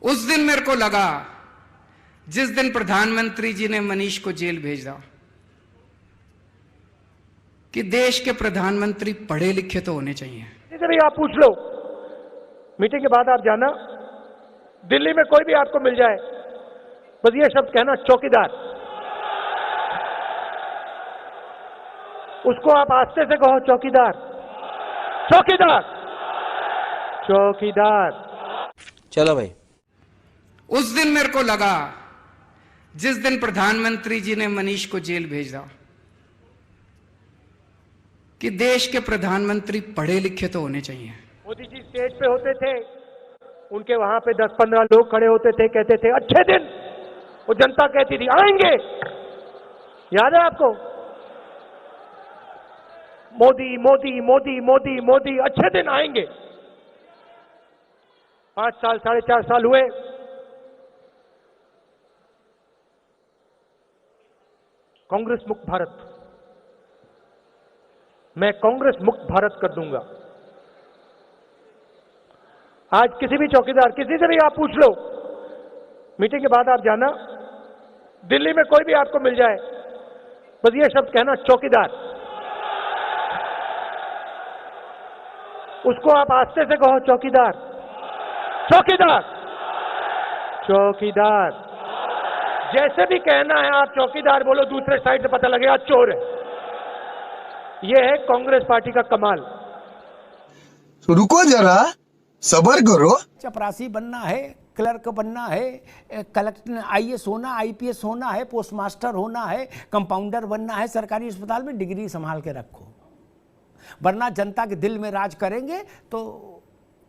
उस दिन मेरे को लगा जिस दिन प्रधानमंत्री जी ने मनीष को जेल भेजा कि देश के प्रधानमंत्री पढ़े लिखे तो होने चाहिए। से भी आप पूछ लो, मीटिंग के बाद आप जाना, दिल्ली में कोई भी आपको मिल जाए, बस ये शब्द कहना चौकीदार। उसको आप आस्ते से कहो चौकीदार, चौकीदार, चौकीदार। चलो भाई। उस दिन मेरे को लगा जिस दिन प्रधानमंत्री जी ने मनीष को जेल भेजा कि देश के प्रधानमंत्री पढ़े लिखे तो होने चाहिए। मोदी जी स्टेज पे होते थे, उनके वहां पे 10-15 लोग खड़े होते थे, कहते थे अच्छे दिन, वो जनता कहती थी आएंगे। याद है आपको? मोदी मोदी मोदी मोदी मोदी, अच्छे दिन आएंगे। 5 साल 4.5 साल हुए, कांग्रेस मुक्त भारत, मैं कांग्रेस मुक्त भारत कर दूंगा। आज किसी भी चौकीदार, किसी से भी आप पूछ लो, मीटिंग के बाद आप जाना, दिल्ली में कोई भी आपको मिल जाए, बस ये शब्द कहना चौकीदार। उसको आप आस्ते से कहो चौकीदार, चौकीदार, चौकीदार। जैसे भी कहना है आप चौकीदार बोलो, दूसरे साइड से पता लगेगा चोर है। यह है कांग्रेस पार्टी का कमाल। तो रुको जरा, सब्र करो। चपरासी बनना है, क्लर्क बनना है, कलेक्टर आईएएस होना, आईपीएस होना है, पोस्ट मास्टर होना है, कंपाउंडर बनना है, सरकारी अस्पताल में डिग्री संभाल के रखो, वरना जनता के दिल में राज करेंगे तो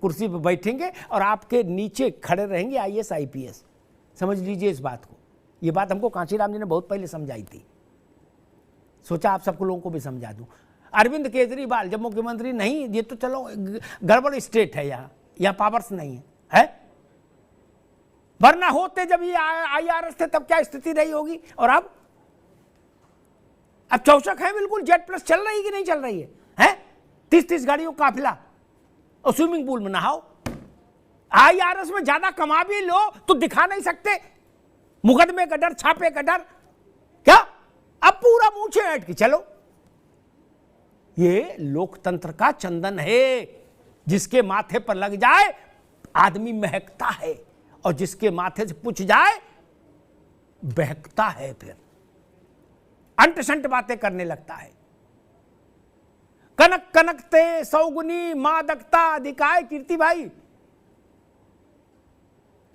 कुर्सी पर बैठेंगे और आपके नीचे खड़े रहेंगे आईएएस आईपीएस। समझ लीजिए इस बात को। ये बात हमको कांशीराम जी ने बहुत पहले समझाई थी, सोचा आप सबको लोगों को भी समझा दूं। अरविंद केजरीवाल जब मुख्यमंत्री नहीं, ये तो चलो गड़बड़ स्टेट है, यहाँ पावर्स नहीं है, वरना होते जब ये आईआरएस थे तब क्या स्थिति रही होगी। और अब चौचक है बिल्कुल, जेट प्लस चल रही कि नहीं चल रही है? 30-30 गाड़ियों का काफिला और स्विमिंग पूल में नहाओ। आईआरएस में ज्यादा कमा भी लो तो दिखा नहीं सकते, मुकदमे का डर, छापे का डर, क्या अब पूरा मुंह से ऐट के चलो। ये लोकतंत्र का चंदन है, जिसके माथे पर लग जाए आदमी महकता है, और जिसके माथे से पूछ जाए बहकता है, फिर अंट शंट बातें करने लगता है। कनक कनकते सौगुनी मादकता अधिकाय कीर्ति भाई,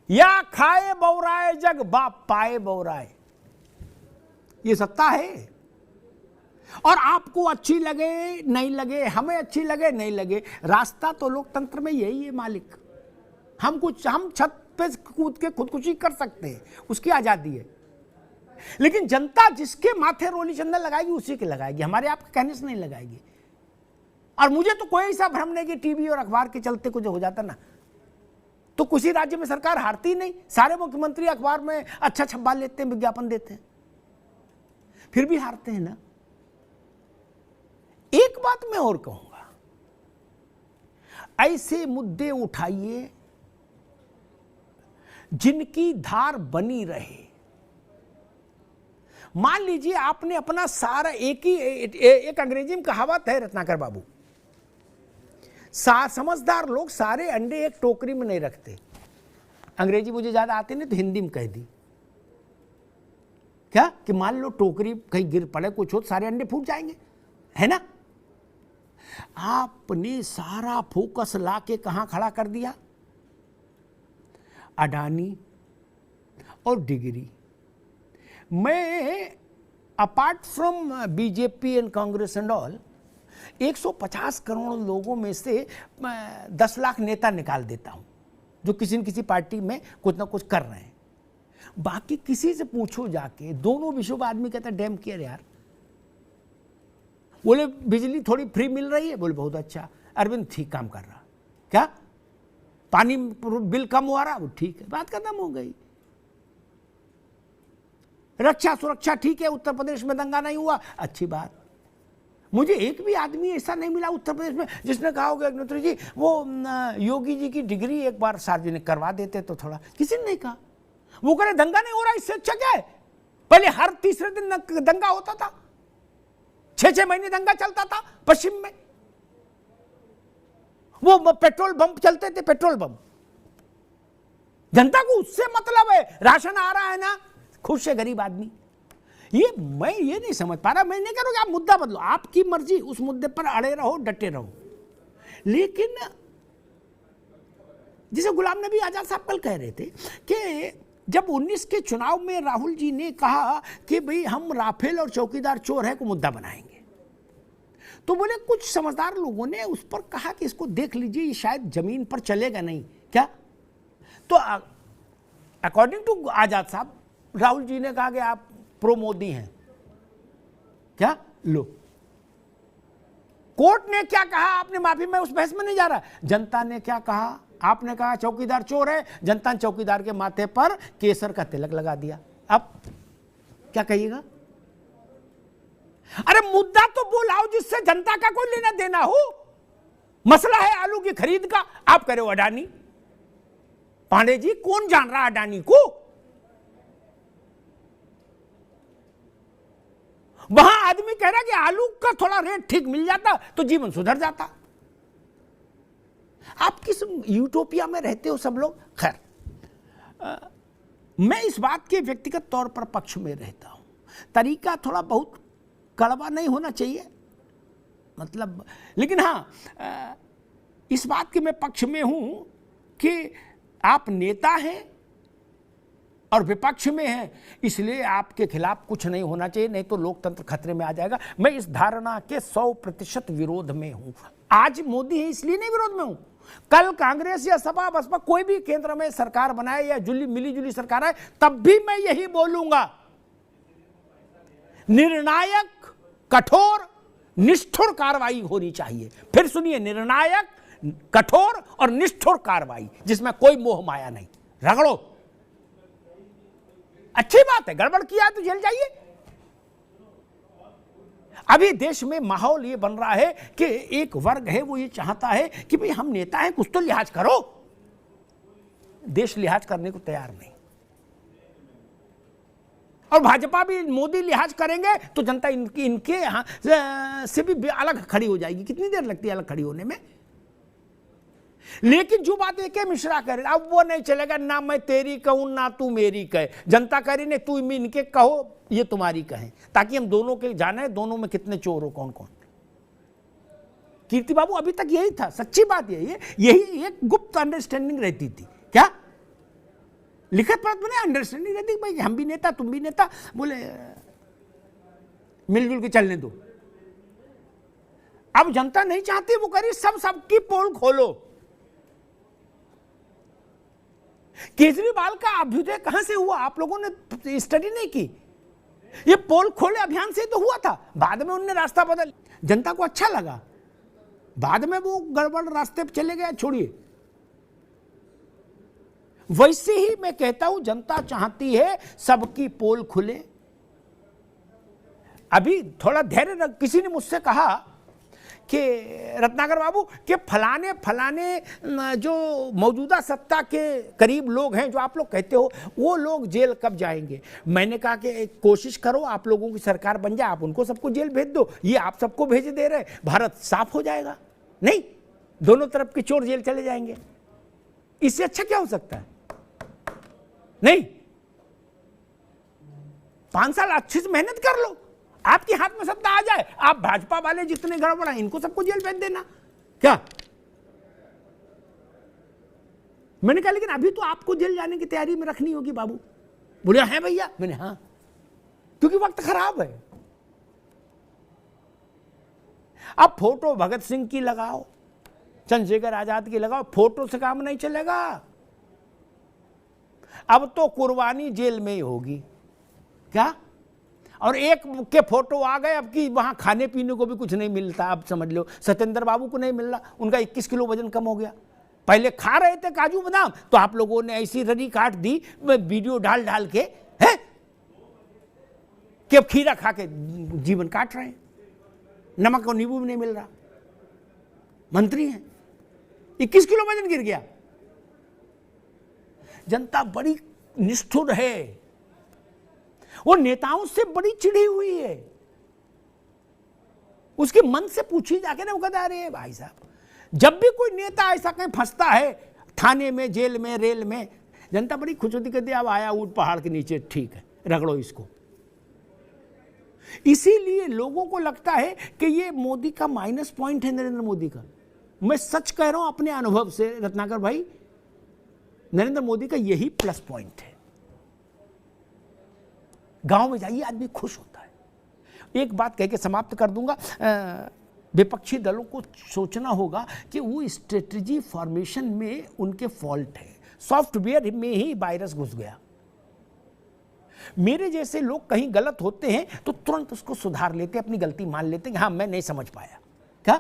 या खाए बौराए जग बाप पाए बौराए, ये सत्ता है। और आपको अच्छी लगे नहीं लगे, हमें अच्छी लगे नहीं लगे, रास्ता तो लोकतंत्र में यही है मालिक। हम छत पे कूद के खुदकुशी कर सकते हैं, उसकी आजादी है, लेकिन जनता जिसके माथे रोली चंदन लगाएगी उसी के लगाएगी, हमारे आपके कहने से नहीं लगाएगी। और मुझे तो कोई ऐसा भ्रम नहीं कि टीवी और अखबार के चलते कुछ हो जाता ना तो किसी राज्य में सरकार हारती नहीं। सारे मुख्यमंत्री अखबार में अच्छा छपवा लेते हैं, विज्ञापन देते हैं, फिर भी हारते हैं ना। एक बात मैं और कहूंगा, ऐसे मुद्दे उठाइए जिनकी धार बनी रहे। मान लीजिए आपने अपना सारा एक अंग्रेजी में कहावत है रत्नाकर बाबू, समझदार लोग सारे अंडे एक टोकरी में नहीं रखते। अंग्रेजी मुझे ज्यादा आती नहीं तो हिंदी में कह दी, क्या कि मान लो टोकरी कहीं गिर पड़े, कुछ हो, सारे अंडे फूट जाएंगे, है ना। आपने सारा फोकस लाके कहां खड़ा कर दिया? अडानी और डिग्री। मैं apart from BJP and Congress and all 150 crore लोगों में से 10 लाख नेता निकाल देता हूं जो किसी न किसी पार्टी में कुछ ना कुछ कर रहे हैं। बाकी किसी से पूछो जाके, दोनों विषयों पर आदमी कहता है डैम केयर यार। बोले बिजली थोड़ी फ्री मिल रही है, बोले बहुत अच्छा, अरविंद ठीक काम कर रहा, क्या पानी बिल कम हो रहा, वो ठीक है, बात खत्म हो गई। रक्षा सुरक्षा ठीक है, उत्तर प्रदेश में दंगा नहीं हुआ, अच्छी बात। मुझे एक भी आदमी ऐसा नहीं मिला उत्तर प्रदेश में जिसने कहा होगा अग्निहोत्री जी वो योगी जी की डिग्री एक बार सार्वजनिक करवा देते तो थोड़ा, किसी ने नहीं कहा। वो कह रहे दंगा नहीं हो रहा, इससे अच्छा क्या है? पहले हर तीसरे दिन दंगा होता था, 6-6 महीने दंगा चलता था पश्चिम में, वो पेट्रोल बम चलते थे, पेट्रोल बम। जनता को उससे मतलब है, राशन आ रहा है ना, खुश है गरीब आदमी। ये मैं ये नहीं समझ पा रहा। मैं नहीं कह रहा कि आप मुद्दा बदलो, आपकी मर्जी, उस मुद्दे पर अड़े रहो, डटे रहो। लेकिन जैसे गुलाम नबी आजाद साहब कल कह रहे थे कि जब 19 के चुनाव में राहुल जी ने कहा कि भाई हम राफेल और चौकीदार चोर है को मुद्दा बनाएंगे, तो बोले कुछ समझदार लोगों ने उस पर कहा कि इसको देख लीजिए, ये शायद जमीन पर चलेगा नहीं क्या। तो अकॉर्डिंग टू आजाद साहब, राहुल जी ने कहा कि आप प्रो मोदी हैं क्या। लो, कोर्ट ने क्या कहा, आपने माफी, मैं उस बहस में नहीं जा रहा। जनता ने क्या कहा, आपने कहा चौकीदार चोर है, जनता ने चौकीदार के माथे पर केसर का तिलक लगा दिया। अब क्या कहिएगा? अरे मुद्दा तो वो लाओ जिससे जनता का कोई लेना देना हो। मसला है आलू की खरीद का, आप कह रहे हो अडानी। पांडे जी, कौन जान रहा अडानी को? वहां आदमी कह रहा कि आलू का थोड़ा रेट ठीक मिल जाता तो जीवन सुधर जाता। आप किस यूटोपिया में रहते हो सब लोग? खैर, मैं इस बात के व्यक्तिगत तौर पर पक्ष में रहता हूं। तरीका थोड़ा बहुत कड़वा नहीं होना चाहिए, मतलब, लेकिन हां, इस बात के मैं पक्ष में हूं कि आप नेता हैं और विपक्ष में हैं, इसलिए आपके खिलाफ कुछ नहीं होना चाहिए, नहीं तो लोकतंत्र खतरे में आ जाएगा। मैं इस धारणा के 100% विरोध में हूं। आज मोदी है इसलिए नहीं विरोध में हूं। कल कांग्रेस या सपा बसपा कोई भी केंद्र में सरकार बनाए या मिली जुली सरकार आए, तब भी मैं यही बोलूंगा, निर्णायक, कठोर, निष्ठुर कार्रवाई होनी चाहिए। फिर सुनिए, निर्णायक, कठोर और निष्ठुर कार्रवाई जिसमें कोई मोह माया नहीं। रगड़ो, अच्छी बात है, गड़बड़ किया तो जेल जाइए। अभी देश में माहौल ये बन रहा है कि एक वर्ग है वो ये चाहता है कि भाई हम नेता हैं, कुछ तो लिहाज करो। देश लिहाज करने को तैयार नहीं, और भाजपा भी मोदी लिहाज करेंगे तो जनता इनके यहां से भी अलग खड़ी हो जाएगी। कितनी देर लगती है अलग खड़ी होने में? लेकिन जो बात एक मिश्रा करे, अब वो नहीं चलेगा, ना मैं तेरी कहूं ना तू मेरी कहे। जनता कह रही तू इनके कहो, ये तुम्हारी कहें, ताकि हम दोनों के जाने दोनों में कितने चोर हो, कौन कौन। कीर्ति बाबू, अभी तक यही था, सच्ची बात यही एक गुप्त अंडरस्टैंडिंग रहती थी। क्या लिखित पढ़त में अंडरस्टैंडिंग रहती भाई हम भी नेता तुम भी नेता, बोले मिलजुल के चलने दो। अब जनता नहीं चाहती, वो कह रही सबकी पोल खोलो। केजरीवाल का अभ्युदय कहां से हुआ? आप लोगों ने स्टडी नहीं की? ये पोल खोले अभियान से तो हुआ था, बाद में उन्होंने रास्ता बदल, जनता को अच्छा लगा, बाद में वो गड़बड़ रास्ते पे चले गए। छोड़िए, वैसे ही मैं कहता हूं, जनता चाहती है सबकी पोल खुले। अभी थोड़ा धैर्य रख। किसी ने मुझसे कहा कि रत्नाकर बाबू कि फलाने जो मौजूदा सत्ता के करीब लोग हैं, जो आप लोग कहते हो, वो लोग जेल कब जाएंगे? मैंने कहा कि कोशिश करो, आप लोगों की सरकार बन जाए, आप उनको सबको जेल भेज दो। ये आप सबको भेज दे रहे, भारत साफ हो जाएगा। नहीं, दोनों तरफ के चोर जेल चले जाएंगे। इससे अच्छा क्या हो सकता है? नहीं, 5 साल अच्छे से मेहनत कर लो, आपके हाथ में सत्ता आ जाए, आप भाजपा वाले जितने गड़बड़ हैं इनको सबको जेल भेज देना। क्या मैंने कहा, लेकिन अभी तो आपको जेल जाने की तैयारी में रखनी होगी बाबू। बोले हैं भैया? मैंने हाँ, क्योंकि वक्त खराब है। अब फोटो भगत सिंह की लगाओ, चंद्रशेखर आजाद की लगाओ, फोटो से काम नहीं चलेगा। अब तो कुर्बानी जेल में ही होगी। क्या? और एक के फोटो आ गए अब कि वहां खाने पीने को भी कुछ नहीं मिलता। अब समझ लो, सत्येंद्र बाबू को नहीं मिल रहा, उनका 21 किलो वजन कम हो गया। पहले खा रहे थे काजू बादाम, तो आप लोगों ने ऐसी रड़ी काट दी वीडियो डाल के, है कि अब खीरा खा के जीवन काट रहे हैं। नमक और नींबू भी नहीं मिल रहा, मंत्री हैं, 21 किलो वजन गिर गया। जनता बड़ी निष्ठुर है, वो नेताओं से बड़ी चिढ़ी हुई है। उसके मन से पूछी जाके ना, वो कहता अरे भाई साहब, जब भी कोई नेता ऐसा कहीं फंसता है थाने में, जेल में, रेल में, जनता बड़ी खुश होती, कहती अब आया ऊंट पहाड़ के नीचे, ठीक है रगड़ो इसको। इसीलिए लोगों को लगता है कि ये मोदी का माइनस पॉइंट है, नरेंद्र मोदी का। मैं सच कह रहा हूं अपने अनुभव से रत्नाकर भाई, नरेंद्र मोदी का यही प्लस पॉइंट है। गांव में जाइए आदमी खुश होता है। एक बात कह के समाप्त कर दूंगा, विपक्षी दलों को सोचना होगा कि वो स्ट्रेटजी फॉर्मेशन में उनके फॉल्ट है, सॉफ्टवेयर में ही वायरस घुस गया। मेरे जैसे लोग कहीं गलत होते हैं तो तुरंत उसको सुधार लेते, अपनी गलती मान लेते हैं, हाँ मैं नहीं समझ पाया। क्या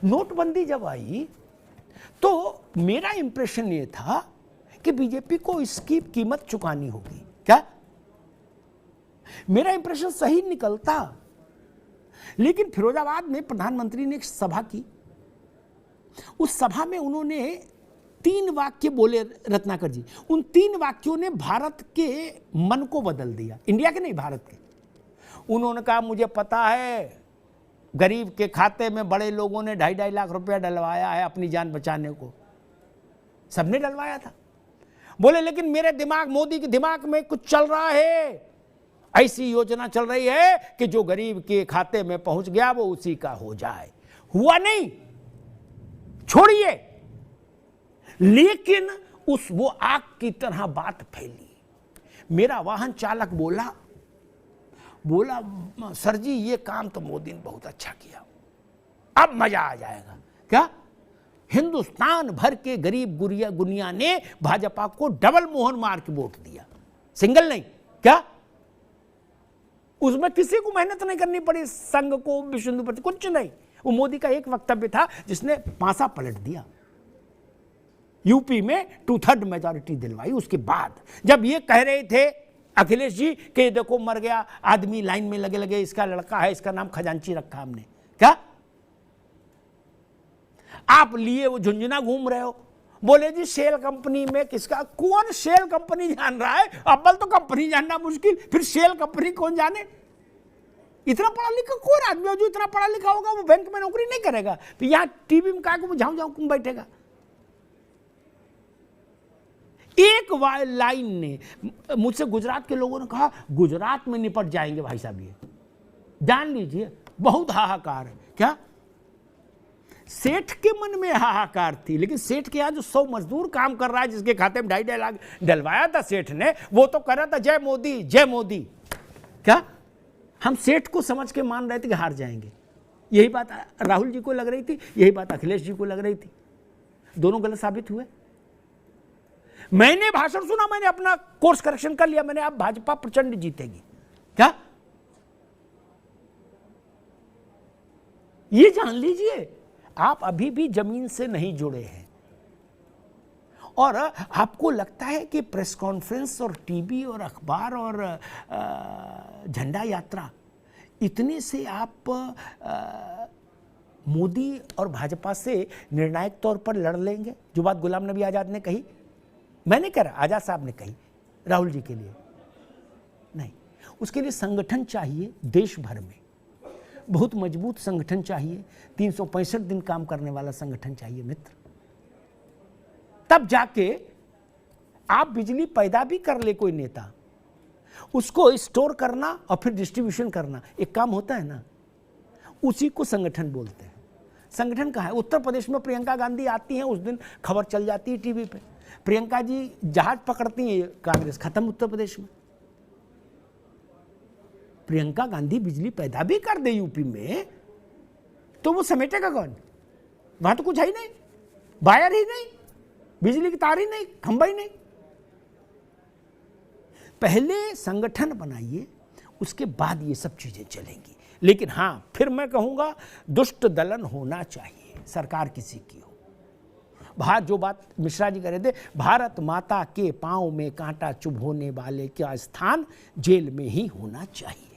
नोटबंदी जब आई तो मेरा इंप्रेशन ये था कि बीजेपी को इसकी कीमत चुकानी होगी। क्या मेरा इंप्रेशन सही निकलता, लेकिन फिरोजाबाद में प्रधानमंत्री ने एक सभा की, उस सभा में उन्होंने 3 वाक्य बोले रत्नाकर जी। उन 3 वाक्यों ने भारत के मन को बदल दिया, इंडिया के नहीं भारत के। उन्होंने कहा मुझे पता है गरीब के खाते में बड़े लोगों ने 2.5 लाख रुपया डलवाया है अपनी जान बचाने को, सबने डलवाया था। बोले लेकिन मेरे दिमाग, मोदी के दिमाग में कुछ चल रहा है, ऐसी योजना चल रही है कि जो गरीब के खाते में पहुंच गया वो उसी का हो जाए। हुआ नहीं, छोड़िए, लेकिन वो आग की तरह बात फैली। मेरा वाहन चालक बोला सर जी ये काम तो मोदी ने बहुत अच्छा किया, अब मजा आ जाएगा। क्या हिंदुस्तान भर के गरीब गुनिया ने भाजपा को डबल मोहर मार के वोट दिया, सिंगल नहीं। क्या उसमें किसी को मेहनत नहीं करनी पड़ी, संघ को, विश्व हिंदू परिषद, कुछ नहीं। वो मोदी का एक वक्तव्य था जिसने पासा पलट दिया, यूपी में 2/3 मेजॉरिटी दिलवाई। उसके बाद जब ये कह रहे थे अखिलेश जी कि देखो मर गया आदमी, लाइन में लगे लगे, इसका लड़का है, इसका नाम खजांची रखा हमने। क्या आप लिए वो झुंझुना घूम रहे हो, बोले जी शेल कंपनी में किसका, कौन शेल कंपनी जान रहा है? अव्वल तो कंपनी जानना मुश्किल, फिर शेल कंपनी कौन जाने? इतना पढ़ा लिखा कौन आदमी हो जो इतना पढ़ा लिखा होगा वो बैंक में नौकरी नहीं करेगा, फिर यहां टीवी में कहा को झाऊ क्यों बैठेगा? एक लाइन ने मुझसे गुजरात के लोगों ने कहा गुजरात में निपट जाएंगे भाई साहब, ये जान लीजिए बहुत हाहाकार है। क्या सेठ के मन में हाहाकार थी, लेकिन सेठ के यहां जो 100 मजदूर काम कर रहा है, जिसके खाते में 2.5 लाख डलवाया था सेठ ने, वो तो कर रहा था जय मोदी जय मोदी। क्या हम सेठ को समझ के मान रहे थे कि हार जाएंगे? यही बात राहुल जी को लग रही थी, यही बात अखिलेश जी को लग रही थी। दोनों गलत साबित हुए। मैंने भाषण सुना, मैंने अपना कोर्स करेक्शन कर लिया, मैंने अब भाजपा प्रचंड जीतेगी। क्या ये जान लीजिए आप अभी भी जमीन से नहीं जुड़े हैं, और आपको लगता है कि प्रेस कॉन्फ्रेंस और टीवी और अखबार और झंडा यात्रा, इतने से आप मोदी और भाजपा से निर्णायक तौर पर लड़ लेंगे? जो बात गुलाम नबी आजाद ने कही, मैंने कहा, आजाद साहब ने कही राहुल जी के लिए नहीं। उसके लिए संगठन चाहिए, देश भर में बहुत मजबूत संगठन चाहिए, 365 दिन काम करने वाला संगठन चाहिए मित्र। तब जाके आप बिजली पैदा भी कर ले कोई नेता, उसको स्टोर करना और फिर डिस्ट्रीब्यूशन करना एक काम होता है ना, उसी को संगठन बोलते हैं। संगठन कहाँ है? उत्तर प्रदेश में प्रियंका गांधी आती हैं, उस दिन खबर चल जाती है टीवी पे, प्रियंका जी जहाज पकड़ती हैं, कांग्रेस खत्म उत्तर प्रदेश में। प्रियंका गांधी बिजली पैदा भी कर दे यूपी में तो वो समेटेगा कौन? वहां तो कुछ है ही नहीं, वायर ही नहीं, बिजली की तार ही नहीं, खंभा ही नहीं। पहले संगठन बनाइए, उसके बाद ये सब चीजें चलेंगी। लेकिन हां, फिर मैं कहूंगा दुष्ट दलन होना चाहिए, सरकार किसी की हो। जो बात मिश्रा जी कह रहे थे, भारत माता के पांव में कांटा चुभोने वाले का स्थान जेल में ही होना चाहिए।